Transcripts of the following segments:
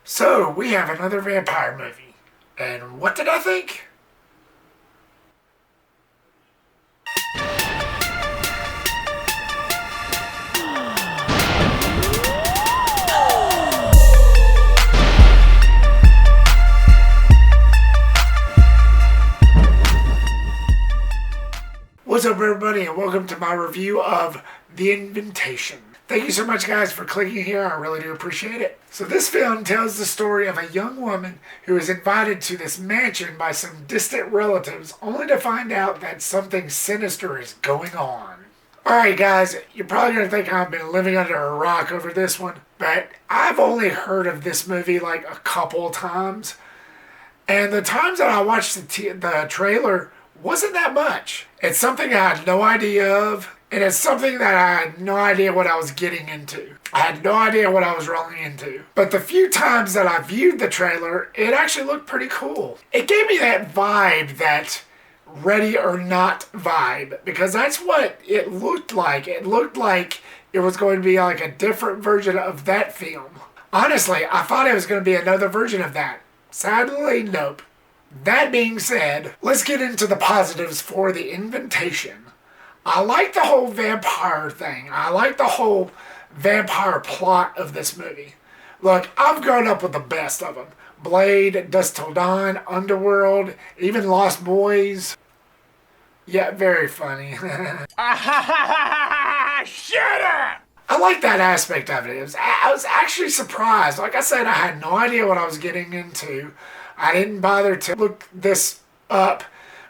So, we have another vampire movie. And what did I think? What's up, everybody, and welcome to my review of The Invitation. Thank you so much, guys, for clicking here. I really do appreciate it. So this film tells the story of a young woman who is invited to this mansion by some distant relatives, only to find out that something sinister is going on. Alright, guys, you're probably going to think I've been living under a rock over this one, but I've only heard of this movie like a couple times. And the times that I watched the trailer wasn't that much. It's something I had no idea of, and it's something that I had no idea what I was getting into. I had no idea what I was rolling into. But the few times that I viewed the trailer, it actually looked pretty cool. It gave me that vibe, that Ready or Not vibe, because that's what it looked like. It looked like it was going to be like a different version of that film. Honestly, I thought it was going to be another version of that. Sadly, nope. That being said, let's get into the positives for The Invitation. I like the whole vampire thing. I like the whole vampire plot of this movie. Look, I've grown up with the best of them. Blade, Dusk Till Dawn, Underworld, even Lost Boys. Yeah, very funny. Shut up! I like that aspect of it. I was actually surprised. Like I said, I had no idea what I was getting into. I didn't bother to look this up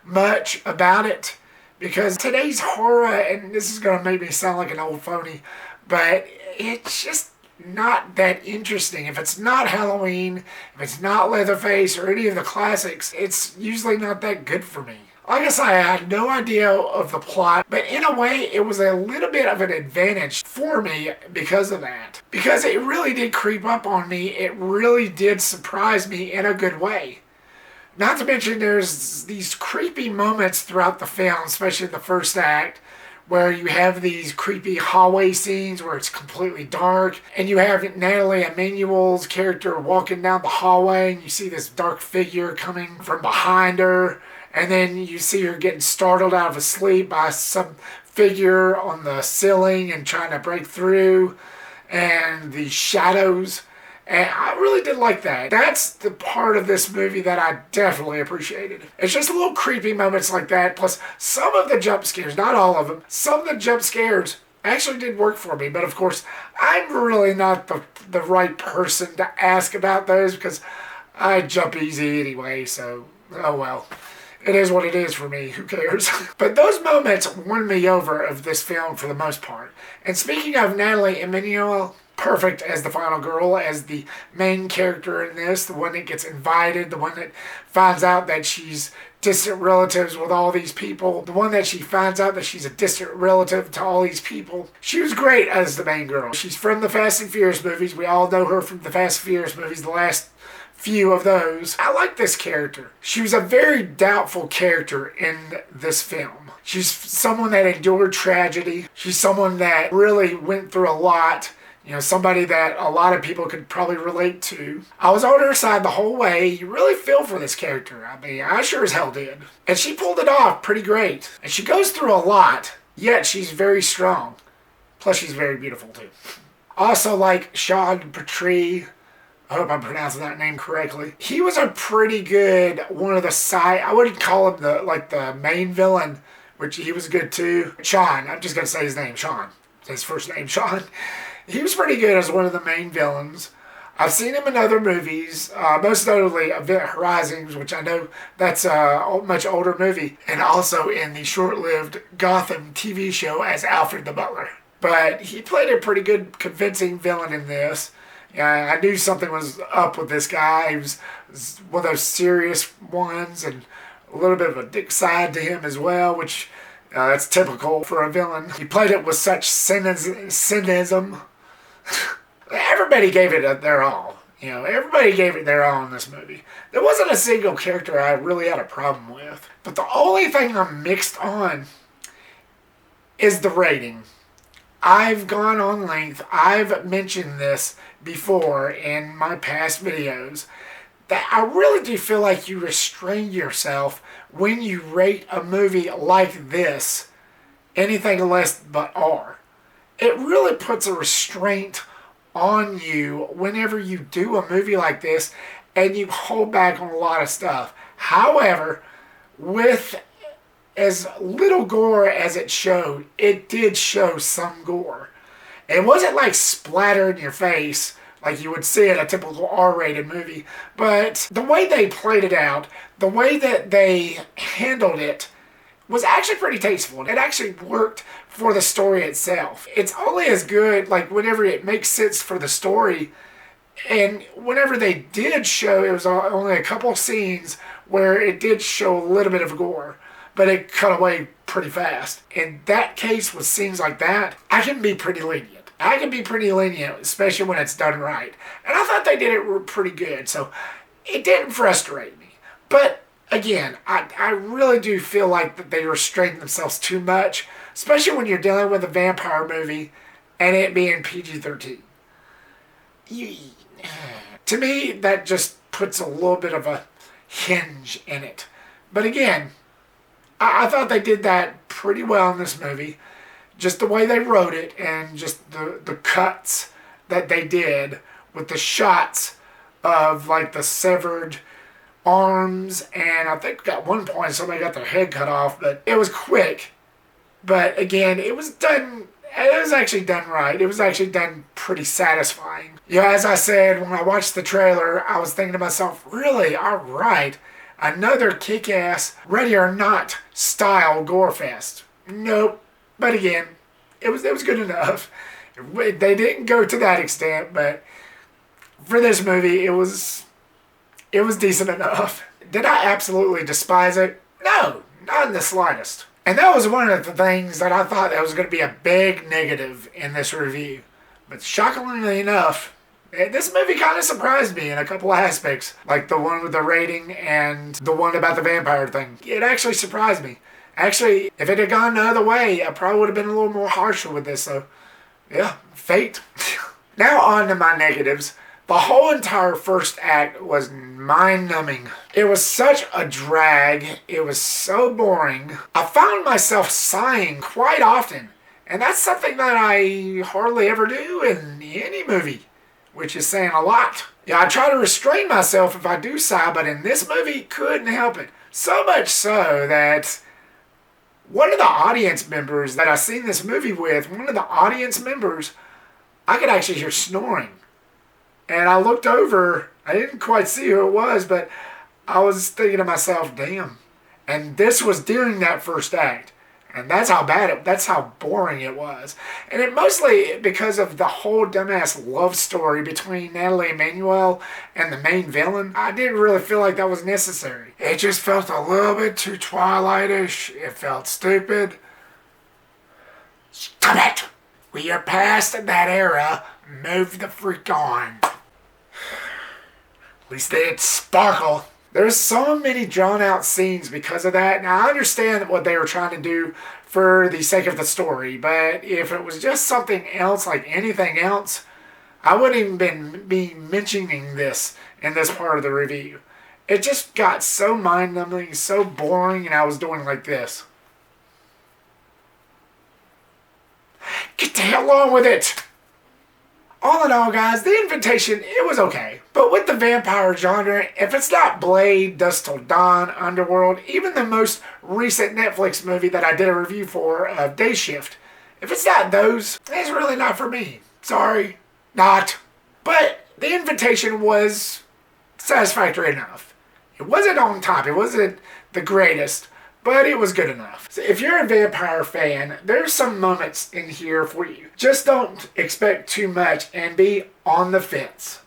much about it because today's horror, and this is going to make me sound like an old phony, but it's just not that interesting. If it's not Halloween, if it's not Leatherface or any of the classics, it's usually not that good for me. Like I said, I had no idea of the plot, but in a way, it was a little bit of an advantage for me because of that. Because it really did creep up on me. It really did surprise me in a good way. Not to mention, there's these creepy moments throughout the film, especially the first act, where you have these creepy hallway scenes where it's completely dark, and you have Nathalie Emmanuel's character walking down the hallway, and you see this dark figure coming from behind her. And then you see her getting startled out of a sleep by some figure on the ceiling and trying to break through. And the shadows. And I really did like that. That's the part of this movie that I definitely appreciated. It's just little creepy moments like that. Plus, some of the jump scares, not all of them, some of the jump scares actually did work for me. But of course, I'm really not the right person to ask about those because I jump easy anyway. So, oh well. It is what it is for me. Who cares? But those moments won me over of this film for the most part. And speaking of Nathalie Emmanuel, perfect as the final girl, as the main character in this, the one that gets invited, the one that finds out that she's distant relatives with all these people, the one that she finds out that she's a distant relative to all these people. She was great as the main girl. She's from the Fast and Furious movies. We all know her from the Fast and Furious movies, the last few of those. I like this character. She was a very doubtful character in this film. She's someone that endured tragedy. She's someone that really went through a lot. You know, somebody that a lot of people could probably relate to. I was on her side the whole way. You really feel for this character. I mean, I sure as hell did. And she pulled it off pretty great. And she goes through a lot, yet she's very strong. Plus, she's very beautiful, too. Also, like Sean Pertwee, I hope I'm pronouncing that name correctly. He was a pretty good one of the side. I wouldn't call him the main villain, which he was good too. Sean, I'm just gonna say his name, Sean. His first name, Sean. He was pretty good as one of the main villains. I've seen him in other movies, most notably Event Horizons, which I know that's a much older movie, and also in the short-lived Gotham TV show as Alfred the Butler. But he played a pretty good, convincing villain in this. Yeah, I knew something was up with this guy. He was one of those serious ones and a little bit of a dick side to him as well, which that's typical for a villain. He played it with such cynicism. Everybody gave it their all. You know, everybody gave it their all in this movie. There wasn't a single character I really had a problem with. But the only thing I'm mixed on is the rating. I've gone on length. I've mentioned this before in my past videos that I really do feel like you restrain yourself when you rate a movie like this anything less but R. It really puts a restraint on you whenever you do a movie like this and you hold back on a lot of stuff. However, with as little gore as it showed, it did show some gore. It wasn't like splatter in your face like you would see in a typical R-rated movie, but the way they played it out, the way that they handled it, was actually pretty tasteful. It actually worked for the story itself. It's only as good like whenever it makes sense for the story, and whenever they did show, it was only a couple scenes where it did show a little bit of gore, but it cut away pretty fast. In that case, with scenes like that, I can be pretty lenient. Especially when it's done right. And I thought they did it pretty good, so it didn't frustrate me. But again, I really do feel like that they restrain themselves too much, especially when you're dealing with a vampire movie and it being PG-13. To me, that just puts a little bit of a hinge in it. But again, I thought they did that pretty well in this movie. Just the way they wrote it and just the cuts that they did with the shots of like the severed arms, and I think at one point somebody got their head cut off, but it was quick. But again, it was actually done right. It was actually done pretty satisfying. As I said, when I watched the trailer, I was thinking to myself, really, alright, another kick-ass Ready or Not style gore fest. Nope. But again, it was good enough. They didn't go to that extent, but for this movie, it was decent enough. Did I absolutely despise it? No, not in the slightest. And that was one of the things that I thought that was going to be a big negative in this review. But shockingly enough, this movie kind of surprised me in a couple of aspects. Like the one with the rating and the one about the vampire thing. It actually surprised me. Actually, if it had gone the other way, I probably would have been a little more harsher with this, so yeah, fate. Now on to my negatives. The whole entire first act was mind-numbing. It was such a drag. It was so boring. I found myself sighing quite often, and that's something that I hardly ever do in any movie, which is saying a lot. I try to restrain myself if I do sigh, but in this movie, couldn't help it. So much so that one of the audience members that I seen this movie with, I could actually hear snoring. And I looked over, I didn't quite see who it was, but I was thinking to myself, damn. And this was during that first act. And that's how boring it was. And it mostly because of the whole dumbass love story between Nathalie Emmanuel and the main villain. I didn't really feel like that was necessary. It just felt a little bit too Twilight-ish. It felt stupid. Stop it! We are past that era. Move the freak on. At least they had sparkle. There's so many drawn-out scenes because of that. Now, I understand what they were trying to do for the sake of the story, but if it was just something else, like anything else, I wouldn't even be mentioning this in this part of the review. It just got so mind-numbing, so boring, and I was doing like this. Get the hell on with it! All in all, guys, The Invitation, it was okay. But with the vampire genre, if it's not Blade, Dusk Till Dawn, Underworld, even the most recent Netflix movie that I did a review for, Day Shift, if it's not those, it's really not for me. Sorry, not. But The Invitation was satisfactory enough. It wasn't on top, it wasn't the greatest, but it was good enough. So if you're a vampire fan, there's some moments in here for you. Just don't expect too much and be on the fence.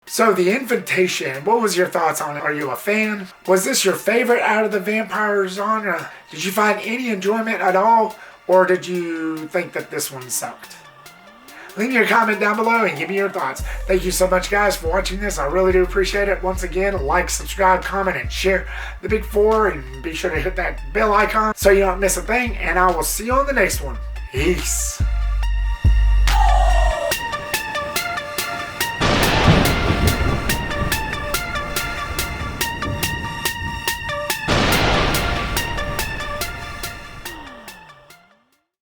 So The Invitation, what was your thoughts on it? Are you a fan? Was this your favorite out of the vampire genre? Did you find any enjoyment at all? Or did you think that this one sucked? Leave your comment down below and give me your thoughts. Thank you so much, guys, for watching this. I really do appreciate it. Once again, like, subscribe, comment, and share the big 4. And be sure to hit that bell icon so you don't miss a thing. And I will see you on the next one. Peace.